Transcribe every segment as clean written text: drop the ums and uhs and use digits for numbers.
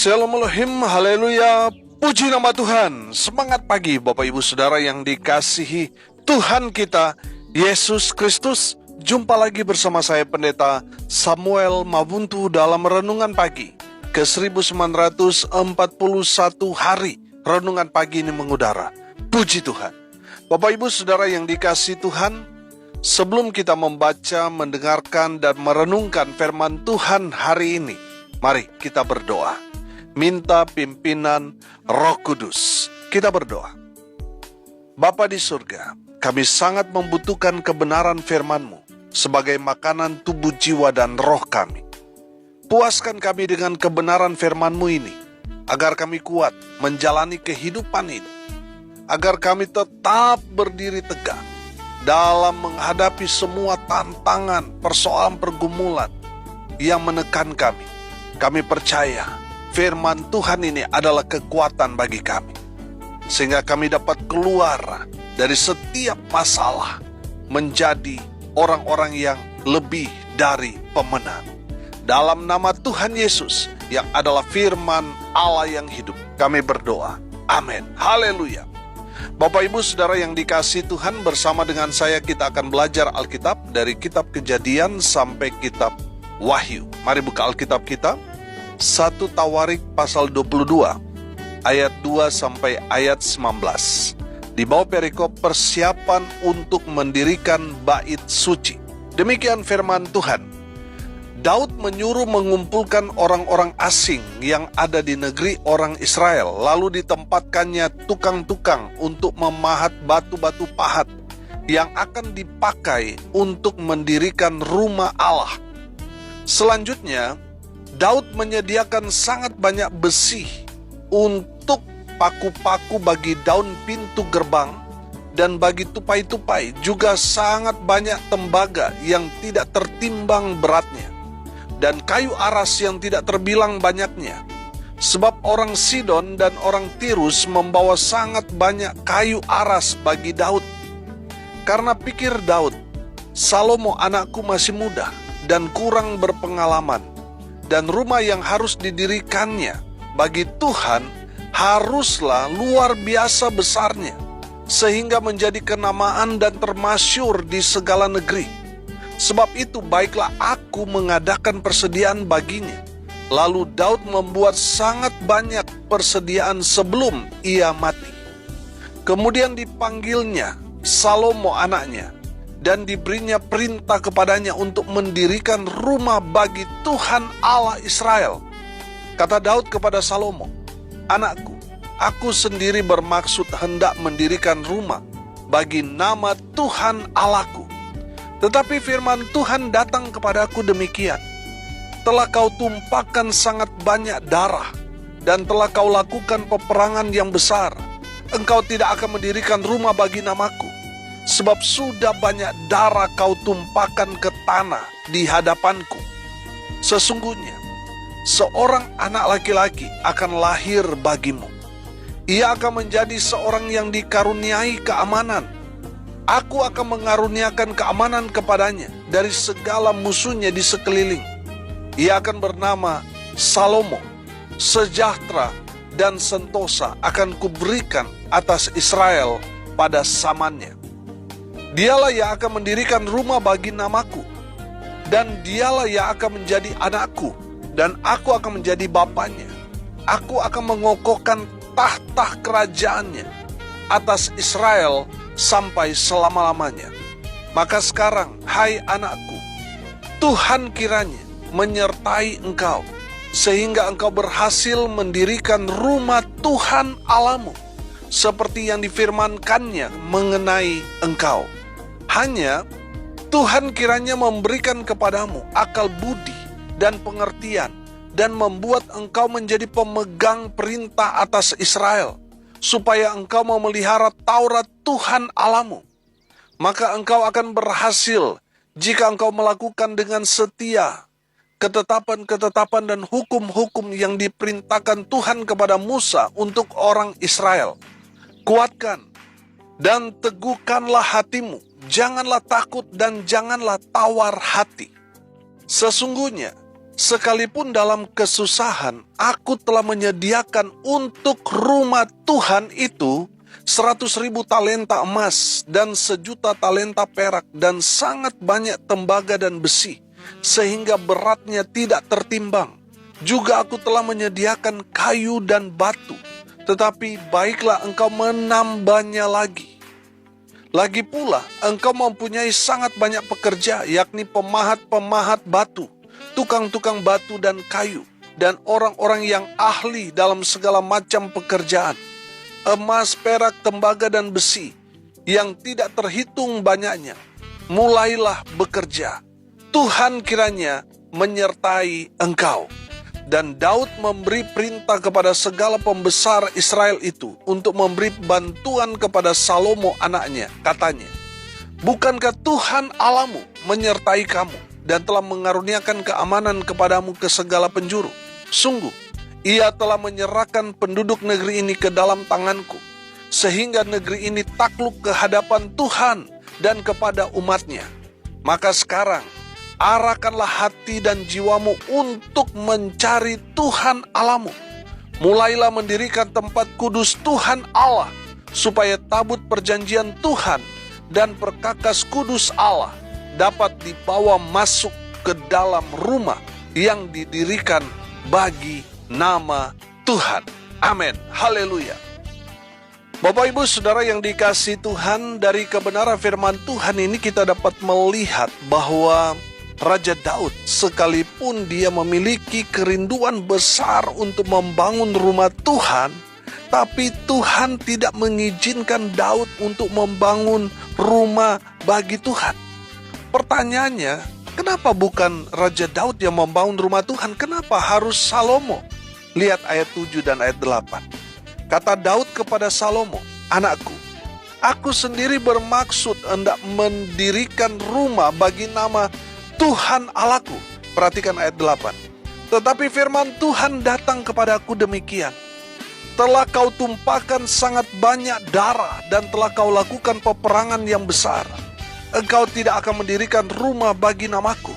Shalom Elohim, haleluya, puji nama Tuhan. Semangat pagi Bapak Ibu Saudara yang dikasihi Tuhan kita, Yesus Kristus. Jumpa lagi bersama saya Pendeta Samuel Mabuntu dalam Renungan Pagi ke 1941 hari Renungan Pagi ini mengudara. Puji Tuhan. Bapak Ibu Saudara yang dikasihi Tuhan, sebelum kita membaca, mendengarkan, dan merenungkan firman Tuhan hari ini, mari kita berdoa. Minta pimpinan Roh Kudus. Kita berdoa. Bapa di surga, kami sangat membutuhkan kebenaran firman-Mu sebagai makanan tubuh, jiwa, dan roh kami. Puaskan kami dengan kebenaran firman-Mu ini, agar kami kuat menjalani kehidupan ini, agar kami tetap berdiri tegak dalam menghadapi semua tantangan, persoalan, pergumulan yang menekan kami. Kami percaya firman Tuhan ini adalah kekuatan bagi kami, sehingga kami dapat keluar dari setiap masalah menjadi orang-orang yang lebih dari pemenang. Dalam nama Tuhan Yesus yang adalah firman Allah yang hidup, kami berdoa. Amin. Haleluya. Bapak Ibu Saudara yang dikasihi Tuhan, bersama dengan saya kita akan belajar Alkitab dari kitab Kejadian sampai kitab Wahyu. Mari buka Alkitab kita. 1 Tawarik pasal 22 ayat 2 sampai ayat 19. Di bawah perikop persiapan untuk mendirikan bait suci. Demikian firman Tuhan. Daud menyuruh mengumpulkan orang-orang asing yang ada di negeri orang Israel, lalu ditempatkannya tukang-tukang untuk memahat batu-batu pahat yang akan dipakai untuk mendirikan rumah Allah. Selanjutnya, Daud menyediakan sangat banyak besi untuk paku-paku bagi daun pintu gerbang dan bagi tupai-tupai, juga sangat banyak tembaga yang tidak tertimbang beratnya dan kayu aras yang tidak terbilang banyaknya. Sebab orang Sidon dan orang Tirus membawa sangat banyak kayu aras bagi Daud. Karena pikir Daud, Salomo anakku masih muda dan kurang berpengalaman, dan rumah yang harus didirikannya bagi Tuhan haruslah luar biasa besarnya, sehingga menjadi kenamaan dan termasyur di segala negeri. Sebab itu baiklah aku mengadakan persediaan baginya. Lalu Daud membuat sangat banyak persediaan sebelum ia mati. Kemudian dipanggilnya Salomo anaknya, dan diberinya perintah kepadanya untuk mendirikan rumah bagi Tuhan Allah Israel. Kata Daud kepada Salomo, "Anakku, aku sendiri bermaksud hendak mendirikan rumah bagi nama Tuhan Allahku. Tetapi firman Tuhan datang kepadaku demikian, telah kau tumpahkan sangat banyak darah, dan telah kau lakukan peperangan yang besar. Engkau tidak akan mendirikan rumah bagi namaku, sebab sudah banyak darah kau tumpahkan ke tanah di hadapanku. Sesungguhnya, seorang anak laki-laki akan lahir bagimu. Ia akan menjadi seorang yang dikaruniai keamanan. Aku akan mengaruniakan keamanan kepadanya dari segala musuhnya di sekeliling. Ia akan bernama Salomo. Sejahtera dan sentosa akan kuberikan atas Israel pada zamannya. Dialah yang akan mendirikan rumah bagi namaku, dan dialah yang akan menjadi anakku, dan aku akan menjadi bapaknya. Aku akan mengokohkan tahta kerajaannya atas Israel sampai selama-lamanya. Maka sekarang, hai anakku, Tuhan kiranya menyertai engkau, sehingga engkau berhasil mendirikan rumah Tuhan Allahmu, seperti yang difirmankannya mengenai engkau. Hanya Tuhan kiranya memberikan kepadamu akal budi dan pengertian, dan membuat engkau menjadi pemegang perintah atas Israel, supaya engkau memelihara Taurat Tuhan Allahmu. Maka engkau akan berhasil jika engkau melakukan dengan setia ketetapan-ketetapan dan hukum-hukum yang diperintahkan Tuhan kepada Musa untuk orang Israel. Kuatkan dan teguhkanlah hatimu, janganlah takut dan janganlah tawar hati. Sesungguhnya Sekalipun dalam kesusahan, aku telah menyediakan untuk rumah Tuhan itu 100.000 talenta emas dan 1.000.000 talenta perak dan sangat banyak tembaga dan besi, sehingga beratnya tidak tertimbang. Juga aku telah menyediakan kayu dan batu, tetapi baiklah engkau menambahnya lagi. Lagi pula, engkau mempunyai sangat banyak pekerja, yakni pemahat-pemahat batu, tukang-tukang batu dan kayu, dan orang-orang yang ahli dalam segala macam pekerjaan, emas, perak, tembaga, dan besi, yang tidak terhitung banyaknya. Mulailah bekerja. Tuhan kiranya menyertai engkau. Dan Daud memberi perintah kepada segala pembesar Israel itu untuk memberi bantuan kepada Salomo anaknya. Katanya, bukankah Tuhan Allahmu menyertai kamu dan telah mengaruniakan keamanan kepadamu ke segala penjuru? Sungguh, Ia telah menyerahkan penduduk negeri ini ke dalam tanganku, sehingga negeri ini takluk ke hadapan Tuhan dan kepada umatnya. Maka sekarang, arahkanlah hati dan jiwamu untuk mencari Tuhan Allahmu. Mulailah mendirikan tempat kudus Tuhan Allah, supaya tabut perjanjian Tuhan dan perkakas kudus Allah dapat dibawa masuk ke dalam rumah yang didirikan bagi nama Tuhan. Amin. Haleluya. Bapak, Ibu, Saudara yang dikasihi Tuhan, dari kebenaran firman Tuhan ini kita dapat melihat bahwa Raja Daud, sekalipun dia memiliki kerinduan besar untuk membangun rumah Tuhan, tapi Tuhan tidak mengizinkan Daud untuk membangun rumah bagi Tuhan. Pertanyaannya, kenapa bukan Raja Daud yang membangun rumah Tuhan? Kenapa harus Salomo? Lihat ayat 7 dan ayat 8. Kata Daud kepada Salomo, "Anakku, aku sendiri bermaksud hendak mendirikan rumah bagi nama Tuhan Allahku." Perhatikan ayat 8. "Tetapi firman Tuhan datang kepadaku demikian. Telah kau tumpahkan sangat banyak darah dan telah kau lakukan peperangan yang besar. Engkau tidak akan mendirikan rumah bagi namaku,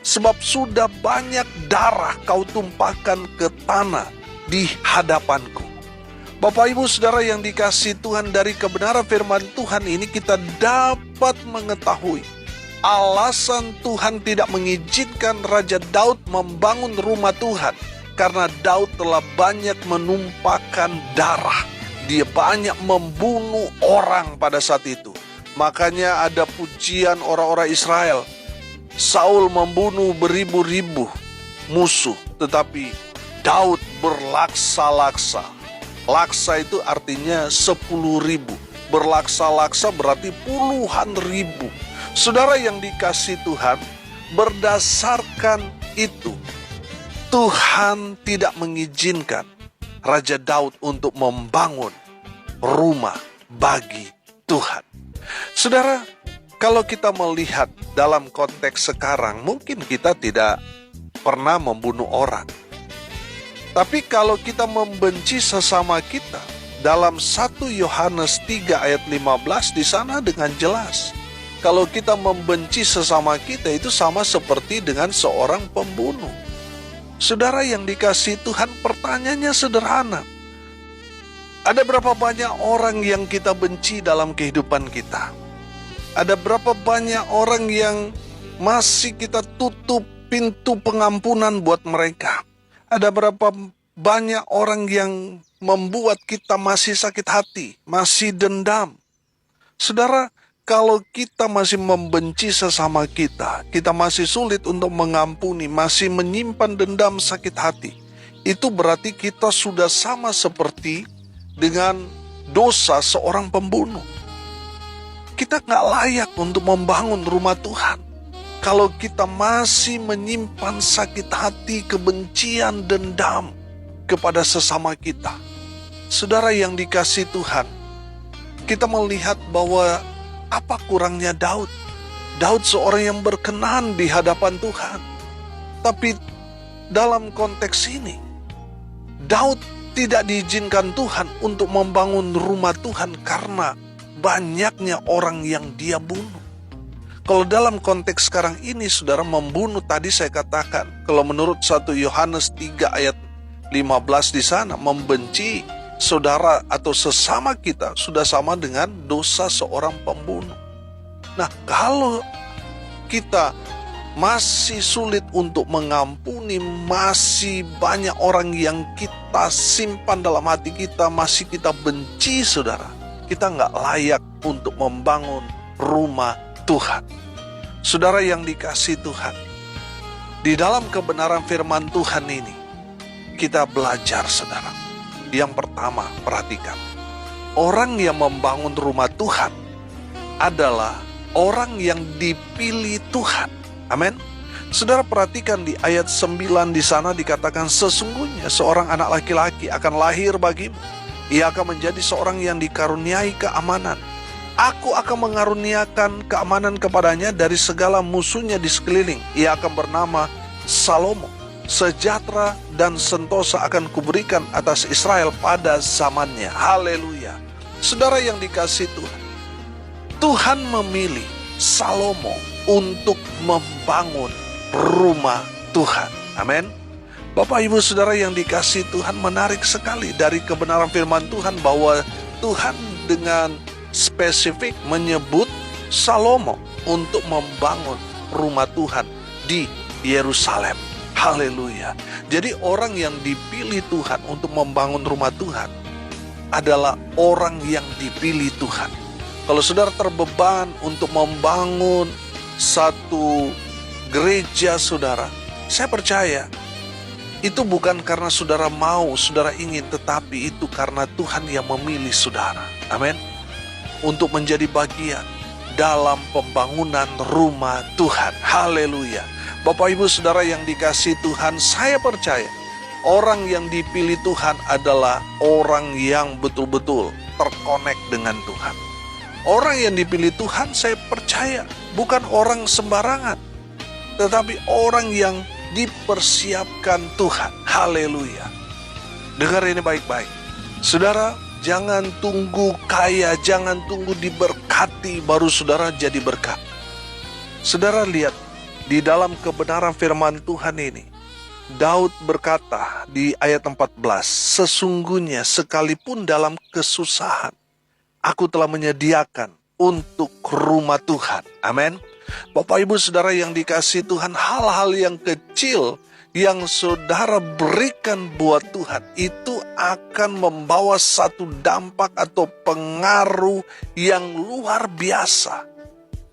sebab sudah banyak darah kau tumpahkan ke tanah di hadapanku." Bapak, Ibu, Saudara yang dikasihi Tuhan, dari kebenaran firman Tuhan ini kita dapat mengetahui alasan Tuhan tidak mengizinkan Raja Daud membangun rumah Tuhan, karena Daud telah banyak menumpahkan darah. Dia banyak membunuh orang pada saat itu. Makanya ada pujian orang-orang Israel, Saul membunuh beribu-ribu musuh, tetapi Daud berlaksa-laksa. Laksa itu artinya 10.000. Berlaksa-laksa berarti puluhan ribu. Saudara yang dikasihi Tuhan, berdasarkan itu, Tuhan tidak mengizinkan Raja Daud untuk membangun rumah bagi Tuhan. Saudara, kalau kita melihat dalam konteks sekarang, mungkin kita tidak pernah membunuh orang. Tapi kalau kita membenci sesama kita, dalam 1 Yohanes 3 ayat 15 di sana dengan jelas, kalau kita membenci sesama kita itu sama seperti dengan seorang pembunuh. Saudara yang dikasihi Tuhan, pertanyaannya sederhana. Ada berapa banyak orang yang kita benci dalam kehidupan kita? Ada berapa banyak orang yang masih kita tutup pintu pengampunan buat mereka? Ada berapa banyak orang yang membuat kita masih sakit hati, masih dendam? Saudara, kalau kita masih membenci sesama kita, kita masih sulit untuk mengampuni, masih menyimpan dendam, sakit hati, itu berarti kita sudah sama seperti dengan dosa seorang pembunuh. Kita gak layak untuk membangun rumah Tuhan kalau kita masih menyimpan sakit hati, kebencian, dendam kepada sesama kita. Saudara yang dikasihi Tuhan, kita melihat bahwa apa kurangnya Daud? Daud seorang yang berkenan di hadapan Tuhan. Tapi dalam konteks ini, Daud tidak diizinkan Tuhan untuk membangun rumah Tuhan karena banyaknya orang yang dia bunuh. Kalau dalam konteks sekarang ini, saudara, membunuh tadi saya katakan, kalau menurut 1 Yohanes 3 ayat 15 di sana, membenci saudara atau sesama kita sudah sama dengan dosa seorang pembunuh. Nah, kalau kita masih sulit untuk mengampuni, masih banyak orang yang kita simpan dalam hati kita, masih kita benci, saudara, kita nggak layak untuk membangun rumah Tuhan. Saudara yang dikasihi Tuhan, di dalam kebenaran firman Tuhan ini, kita belajar, saudara. Yang pertama, perhatikan. Orang yang membangun rumah Tuhan adalah orang yang dipilih Tuhan. Amin. Saudara perhatikan di ayat 9 di sana dikatakan, sesungguhnya seorang anak laki-laki akan lahir bagimu. Ia akan menjadi seorang yang dikaruniai keamanan. Aku akan mengaruniakan keamanan kepadanya dari segala musuhnya di sekeliling. Ia akan bernama Salomo. Sejahtera dan sentosa akan kuberikan atas Israel pada zamannya. Haleluya. Saudara yang dikasihi Tuhan, Tuhan memilih Salomo untuk membangun rumah Tuhan. Amin. Bapak Ibu Saudara yang dikasihi Tuhan, menarik sekali dari kebenaran firman Tuhan bahwa Tuhan dengan spesifik menyebut Salomo untuk membangun rumah Tuhan di Yerusalem. Haleluya. Jadi orang yang dipilih Tuhan untuk membangun rumah Tuhan adalah orang yang dipilih Tuhan. Kalau saudara terbeban untuk membangun satu gereja, saudara, saya percaya itu bukan karena saudara mau, saudara ingin, tetapi itu karena Tuhan yang memilih saudara. Amin. Untuk menjadi bagian dalam pembangunan rumah Tuhan. Haleluya. Bapak Ibu Saudara yang dikasihi Tuhan, saya percaya orang yang dipilih Tuhan adalah orang yang betul-betul terkonek dengan Tuhan. Orang yang dipilih Tuhan, saya percaya, bukan orang sembarangan, tetapi orang yang dipersiapkan Tuhan. Haleluya. Dengar ini baik-baik. Saudara, jangan tunggu kaya, jangan tunggu diberkati baru saudara jadi berkat. Saudara lihat, di dalam kebenaran firman Tuhan ini, Daud berkata di ayat 14, sesungguhnya sekalipun dalam kesusahan, aku telah menyediakan untuk rumah Tuhan. Amin. Bapak Ibu Saudara yang dikasihi Tuhan, hal-hal yang kecil yang saudara berikan buat Tuhan itu akan membawa satu dampak atau pengaruh yang luar biasa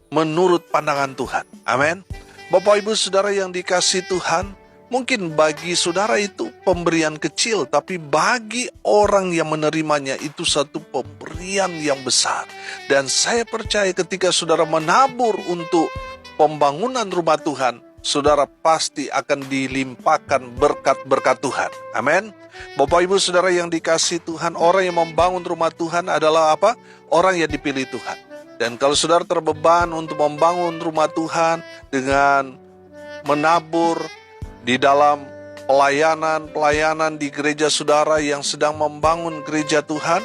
menurut pandangan Tuhan. Amin. Bapak Ibu Saudara yang dikasihi Tuhan, mungkin bagi saudara itu pemberian kecil, tapi bagi orang yang menerimanya itu satu pemberian yang besar. Dan saya percaya ketika saudara menabur untuk pembangunan rumah Tuhan, saudara pasti akan dilimpahkan berkat-berkat Tuhan. Amin. Bapak Ibu Saudara yang dikasihi Tuhan, orang yang membangun rumah Tuhan adalah apa? Orang yang dipilih Tuhan. Dan kalau saudara terbeban untuk membangun rumah Tuhan dengan menabur di dalam pelayanan di gereja saudara yang sedang membangun gereja Tuhan,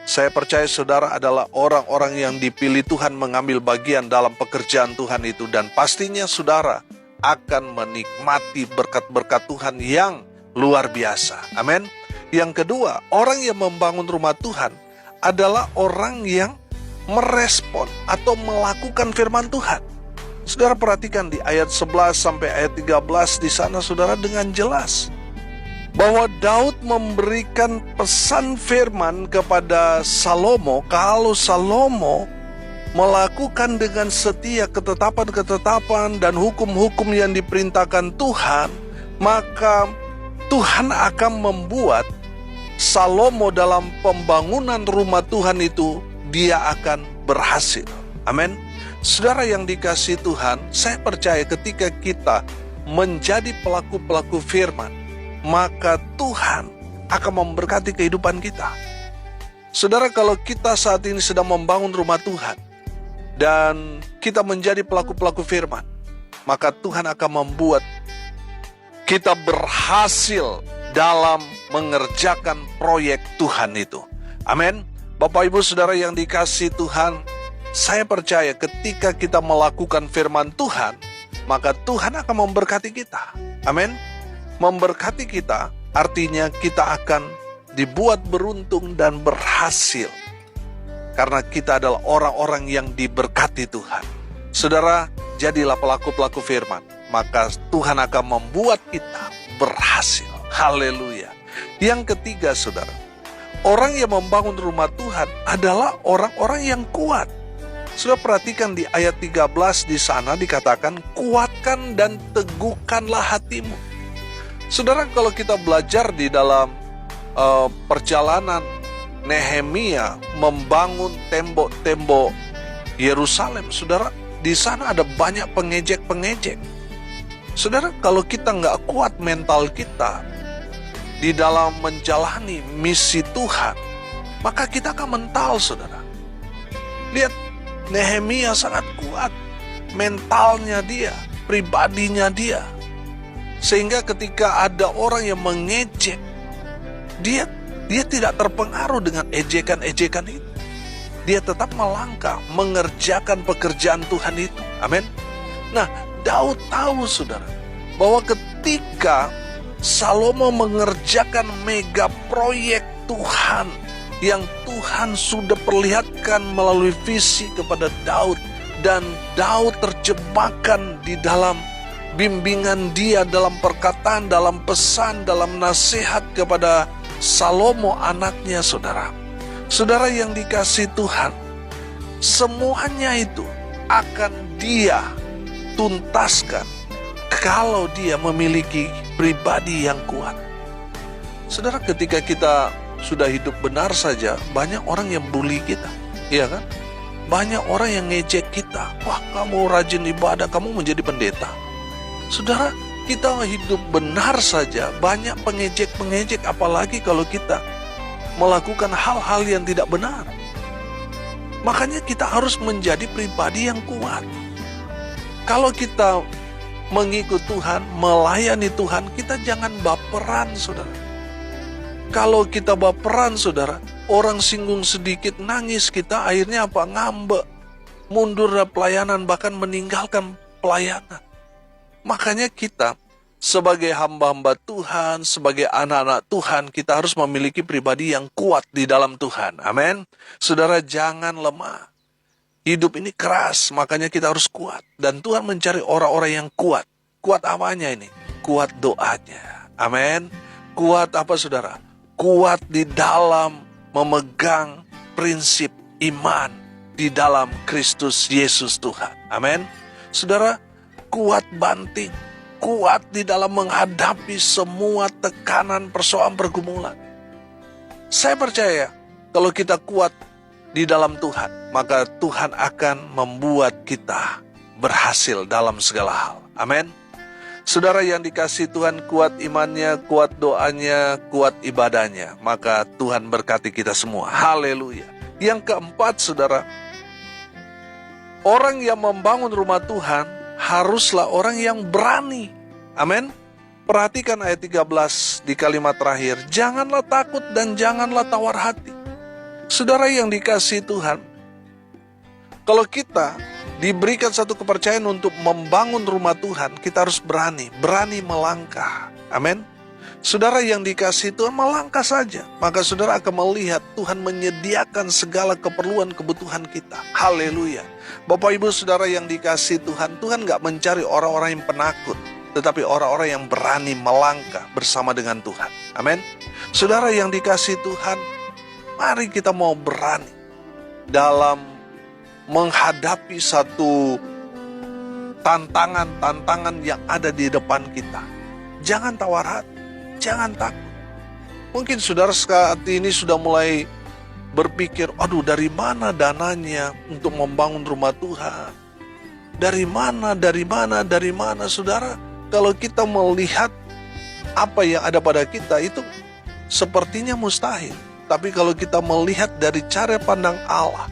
saya percaya saudara adalah orang-orang yang dipilih Tuhan mengambil bagian dalam pekerjaan Tuhan itu. Dan pastinya saudara akan menikmati berkat-berkat Tuhan yang luar biasa. Amin. Yang kedua, orang yang membangun rumah Tuhan adalah orang yang merespon atau melakukan firman Tuhan. Saudara perhatikan di ayat 11 sampai ayat 13 di sana, saudara, dengan jelas bahwa Daud memberikan pesan firman kepada Salomo. Kalau Salomo melakukan dengan setia ketetapan-ketetapan dan hukum-hukum yang diperintahkan Tuhan, maka Tuhan akan membuat Salomo dalam pembangunan rumah Tuhan itu, dia akan berhasil. Amin. Saudara yang dikasihi Tuhan, saya percaya ketika kita menjadi pelaku-pelaku firman, maka Tuhan akan memberkati kehidupan kita. Saudara, kalau kita saat ini sedang membangun rumah Tuhan dan kita menjadi pelaku-pelaku firman, maka Tuhan akan membuat kita berhasil dalam mengerjakan proyek Tuhan itu. Amin. Bapak Ibu Saudara yang dikasihi Tuhan, Saya percaya ketika kita melakukan firman Tuhan, maka Tuhan akan memberkati kita. Amin. Memberkati kita artinya kita akan dibuat beruntung dan berhasil. Karena kita adalah orang-orang yang diberkati Tuhan. Saudara, jadilah pelaku-pelaku firman, maka Tuhan akan membuat kita berhasil. Haleluya. Yang ketiga, saudara, orang yang membangun rumah Tuhan adalah orang-orang yang kuat. Sudah perhatikan di ayat 13 di sana dikatakan, kuatkan dan teguhkanlah hatimu. Saudara, kalau kita belajar di dalam perjalanan Nehemia membangun tembok-tembok Yerusalem, saudara, di sana ada banyak pengejek-pengejek. Saudara, kalau kita nggak kuat mental kita di dalam menjalani misi Tuhan, maka kita akan mental, saudara. Lihat, Nehemia sangat kuat mentalnya dia, pribadinya dia. Sehingga ketika ada orang yang mengejek, dia tidak terpengaruh dengan ejekan-ejekan itu. Dia tetap melangkah, mengerjakan pekerjaan Tuhan itu. Amin. Nah, Daud tahu, saudara, bahwa ketika Salomo mengerjakan mega proyek Tuhan yang Tuhan sudah perlihatkan melalui visi kepada Daud, dan Daud terjebakkan di dalam bimbingan dia, dalam perkataan, dalam pesan, dalam nasihat kepada Salomo anaknya, saudara. Saudara yang dikasihi Tuhan, semuanya itu akan dia tuntaskan kalau dia memiliki pribadi yang kuat. Saudara, ketika kita sudah hidup benar saja, banyak orang yang bully kita, iya kan? Banyak orang yang ngejek kita. Wah, kamu rajin ibadah, kamu menjadi pendeta. Saudara, kita hidup benar saja, banyak pengejek-pengejek, apalagi kalau kita melakukan hal-hal yang tidak benar. Makanya kita harus menjadi pribadi yang kuat. Kalau kita mengikut Tuhan, melayani Tuhan, kita jangan baperan, saudara. Kalau kita baperan, saudara, orang singgung sedikit, nangis, kita akhirnya apa? Ngambek, mundur dari pelayanan, bahkan meninggalkan pelayanan. Makanya kita sebagai hamba-hamba Tuhan, sebagai anak-anak Tuhan, kita harus memiliki pribadi yang kuat di dalam Tuhan. Amin. Saudara, jangan lemah. Hidup ini keras, makanya kita harus kuat. Dan Tuhan mencari orang-orang yang kuat. Kuat apanya ini? Kuat doanya. Amin. Kuat apa, saudara? Kuat di dalam memegang prinsip iman di dalam Kristus Yesus Tuhan. Amin. Saudara, kuat banting, kuat di dalam menghadapi semua tekanan, persoalan, pergumulan. Saya percaya kalau kita kuat di dalam Tuhan, maka Tuhan akan membuat kita berhasil dalam segala hal. Amin. Saudara yang dikasihi Tuhan, kuat imannya, kuat doanya, kuat ibadahnya, maka Tuhan berkati kita semua. Haleluya. Yang keempat, saudara, orang yang membangun rumah Tuhan haruslah orang yang berani. Amin. Perhatikan ayat 13 di kalimat terakhir. Janganlah takut dan janganlah tawar hati. Saudara yang dikasihi Tuhan, kalau kita diberikan satu kepercayaan untuk membangun rumah Tuhan, kita harus berani melangkah. Amin. Saudara yang dikasihi Tuhan, melangkah saja, maka saudara akan melihat Tuhan menyediakan segala keperluan kebutuhan kita. Haleluya. Bapak Ibu saudara yang dikasihi Tuhan, Tuhan gak mencari orang-orang yang penakut, tetapi orang-orang yang berani melangkah bersama dengan Tuhan. Amin. Saudara yang dikasihi Tuhan, mari kita mau berani dalam menghadapi satu tantangan-tantangan yang ada di depan kita. Jangan tawar hati, jangan takut. Mungkin saudara saat ini sudah mulai berpikir, aduh, dari mana dananya untuk membangun rumah Tuhan? Dari mana, saudara? Kalau kita melihat apa yang ada pada kita, itu sepertinya mustahil. Tapi kalau kita melihat dari cara pandang Allah,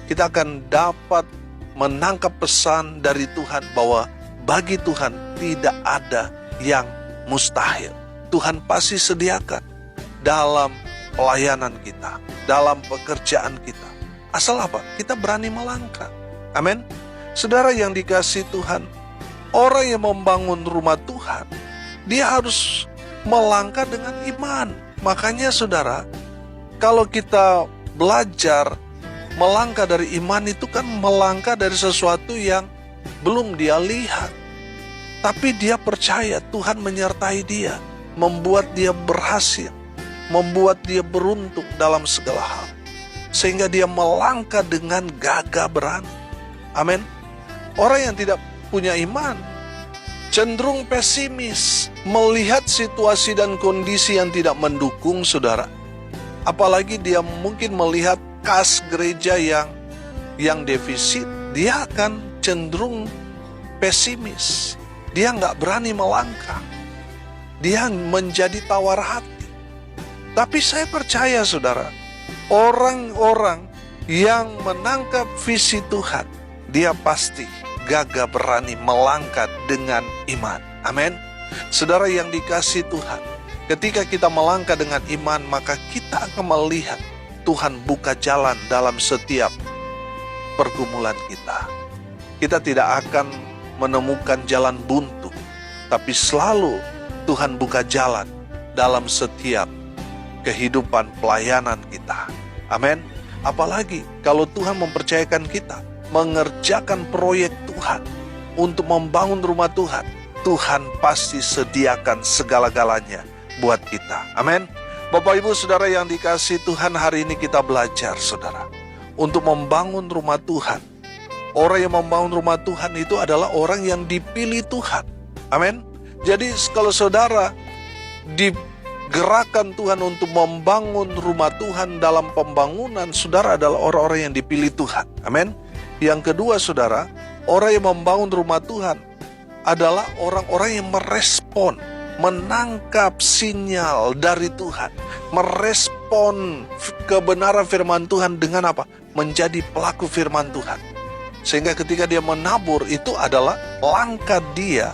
kita akan dapat menangkap pesan dari Tuhan bahwa bagi Tuhan tidak ada yang mustahil. Tuhan pasti sediakan dalam pelayanan kita, dalam pekerjaan kita. Asal apa? Kita berani melangkah. Amin. Saudara yang dikasihi Tuhan, orang yang membangun rumah Tuhan, dia harus melangkah dengan iman. Makanya saudara, kalau kita belajar melangkah dari iman itu kan melangkah dari sesuatu yang belum dia lihat. Tapi dia percaya Tuhan menyertai dia, membuat dia berhasil, membuat dia beruntung dalam segala hal. Sehingga dia melangkah dengan gagah berani. Amin. Orang yang tidak punya iman cenderung pesimis, melihat situasi dan kondisi yang tidak mendukung saudara. Apalagi dia mungkin melihat kas gereja yang defisit, dia akan cenderung pesimis. Dia nggak berani melangkah. Dia menjadi tawar hati. Tapi saya percaya saudara, orang-orang yang menangkap visi Tuhan, dia pasti gagah berani melangkah dengan iman. Amin. Saudara yang dikasihi Tuhan, ketika kita melangkah dengan iman, maka kita akan melihat Tuhan buka jalan dalam setiap pergumulan kita. Kita tidak akan menemukan jalan buntu, tapi selalu Tuhan buka jalan dalam setiap kehidupan pelayanan kita. Amin. Apalagi kalau Tuhan mempercayakan kita mengerjakan proyek Tuhan untuk membangun rumah Tuhan, Tuhan pasti sediakan segala-galanya buat kita. Amin. Bapak Ibu Saudara yang dikasihi Tuhan, hari ini kita belajar saudara untuk membangun rumah Tuhan. Orang yang membangun rumah Tuhan itu adalah orang yang dipilih Tuhan. Amin. Jadi kalau saudara digerakkan Tuhan untuk membangun rumah Tuhan dalam pembangunan, saudara adalah orang-orang yang dipilih Tuhan. Amin. Yang kedua saudara, orang yang membangun rumah Tuhan adalah orang-orang yang merespon, menangkap sinyal dari Tuhan, merespon kebenaran firman Tuhan dengan apa? Menjadi pelaku firman Tuhan. Sehingga ketika dia menabur, itu adalah langkah dia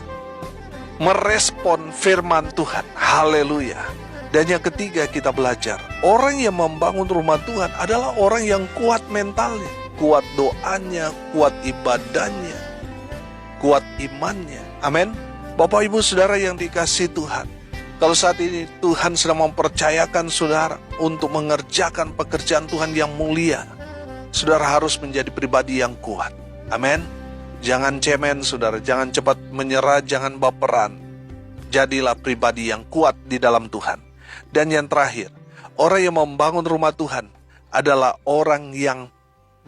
merespon firman Tuhan. Haleluya. Dan yang ketiga kita belajar, orang yang membangun rumah Tuhan adalah orang yang kuat mentalnya, kuat doanya, kuat ibadahnya, kuat imannya. Amin. Bapak Ibu Saudara yang dikasihi Tuhan, kalau saat ini Tuhan sedang mempercayakan saudara untuk mengerjakan pekerjaan Tuhan yang mulia, saudara harus menjadi pribadi yang kuat. Amin. Jangan cemen saudara, jangan cepat menyerah, jangan baperan. Jadilah pribadi yang kuat di dalam Tuhan. Dan yang terakhir, orang yang membangun rumah Tuhan adalah orang yang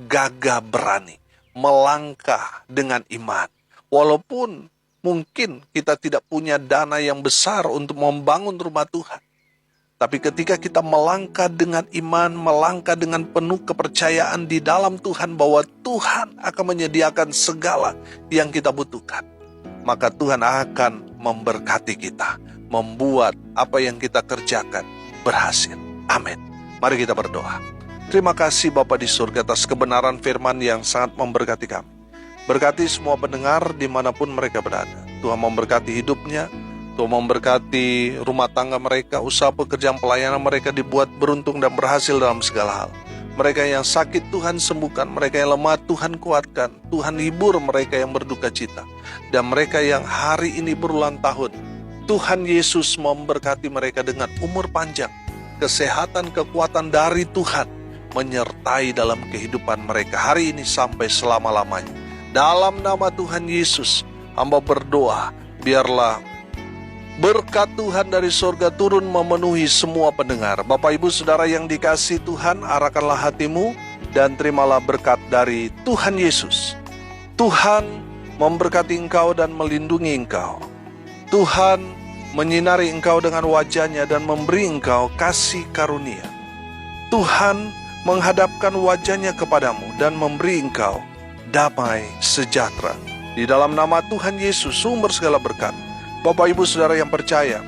gagah berani, melangkah dengan iman. Walaupun mungkin kita tidak punya dana yang besar untuk membangun rumah Tuhan, tapi ketika kita melangkah dengan iman, melangkah dengan penuh kepercayaan di dalam Tuhan bahwa Tuhan akan menyediakan segala yang kita butuhkan, maka Tuhan akan memberkati kita, membuat apa yang kita kerjakan berhasil. Amin. Mari kita berdoa. Terima kasih Bapa di surga atas kebenaran firman yang sangat memberkati kami. Berkati semua pendengar dimanapun mereka berada. Tuhan memberkati hidupnya, Tuhan memberkati rumah tangga mereka, usaha pekerjaan pelayanan mereka dibuat beruntung dan berhasil dalam segala hal. Mereka yang sakit Tuhan sembuhkan, mereka yang lemah Tuhan kuatkan, Tuhan hibur mereka yang berduka cita. Dan mereka yang hari ini berulang tahun, Tuhan Yesus memberkati mereka dengan umur panjang, kesehatan, kekuatan dari Tuhan menyertai dalam kehidupan mereka hari ini sampai selama-lamanya. Dalam nama Tuhan Yesus, hamba berdoa, biarlah berkat Tuhan dari surga turun memenuhi semua pendengar. Bapak Ibu Saudara yang dikasihi Tuhan, arahkanlah hatimu dan terimalah berkat dari Tuhan Yesus. Tuhan memberkati engkau dan melindungi engkau. Tuhan menyinari engkau dengan wajahnya dan memberi engkau kasih karunia. Tuhan menghadapkan wajahnya kepadamu dan memberi engkau damai sejahtera. Di dalam nama Tuhan Yesus, sumber segala berkat. Bapak Ibu Saudara yang percaya,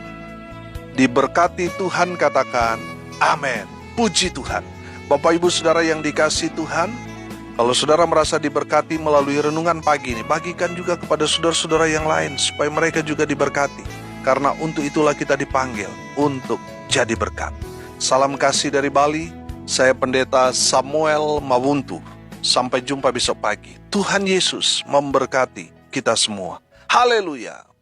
diberkati Tuhan, katakan amin. Puji Tuhan. Bapak Ibu Saudara yang dikasihi Tuhan, kalau saudara merasa diberkati melalui renungan pagi ini, bagikan juga kepada saudara-saudara yang lain supaya mereka juga diberkati. Karena untuk itulah kita dipanggil untuk jadi berkat. Salam kasih dari Bali. Saya Pendeta Samuel Mawuntu. Sampai jumpa besok pagi. Tuhan Yesus memberkati kita semua. Haleluya.